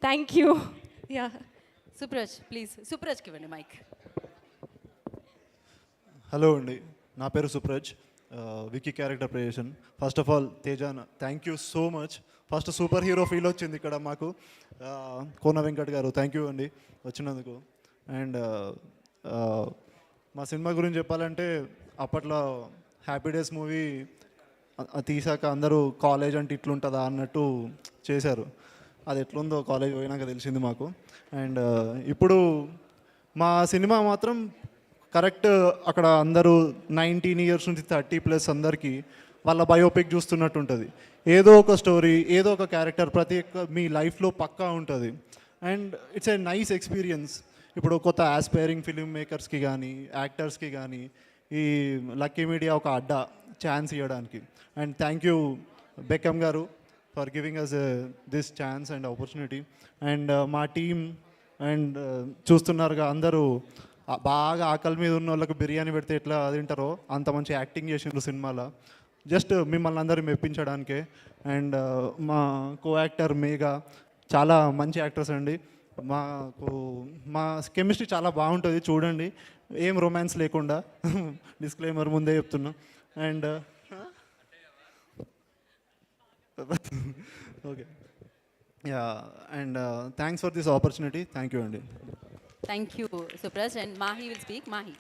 Thank you. Yeah. Supraj please, సుప్రజ్కి ఇవ్వండి mic. Hello అండి, నా పేరు సుప్రజ్, వికీ character creation. First of all Tejan, thank you so much. First superhero feel వచ్చింది ఇక్కడ మాకు. కోన వెంకట్ గారు, థ్యాంక్ యూ అండి వచ్చినందుకు. అండ్ మా సినిమా గురించి చెప్పాలంటే, అప్పట్లో హ్యాపీ డేస్ మూవీ తీసాక అందరూ కాలేజ్ అంటే ఇట్లుంటుందా అన్నట్టు చేశారు. అది ఎట్లుందో కాలేజ్ పోయినాక తెలిసింది మాకు. అండ్ ఇప్పుడు మా సినిమా మాత్రం కరెక్ట్ అక్కడ అందరూ 19 ఇయర్స్ నుంచి 30+ అందరికీ వాళ్ళ బయోపిక్ చూస్తున్నట్టు ఉంటుంది. ఏదో ఒక స్టోరీ, ఏదో ఒక క్యారెక్టర్ ప్రతి ఒక్క మీ లైఫ్లో పక్కా ఉంటుంది. And it's a nice experience. ఇప్పుడు కొత్త ఆస్పైరింగ్ ఫిలిం మేకర్స్కి కానీ, యాక్టర్స్కి కానీ ఈ లక్కీ మీడియా ఒక అడ్డా ఛాన్స్ ఇవ్వడానికి. అండ్ థ్యాంక్ యూ బెకమ్ గారు for giving us this chance and opportunity. And మా టీమ్ అండ్ చూస్తున్నారుగా అందరూ బాగా ఆకలి మీద ఉన్న వాళ్ళకి బిర్యానీ పెడితే ఎట్లా తింటారో అంత మంచి యాక్టింగ్ చేసిండ్రు సినిమాలో, జస్ట్ మిమ్మల్ని అందరూ మెప్పించడానికే. అండ్ మా కో యాక్టర్ మేఘా చాలా మంచి యాక్టర్స్ అండి. మా కెమిస్ట్రీ చాలా బాగుంటుంది, చూడండి. ఏం రొమాన్స్ లేకుండా డిస్క్లైమర్ ముందే చెప్తున్నా. And okay, yeah. And thanks for this opportunity. Thank you అండి. Thank you Supraj. And Mahi will speak. Mahe.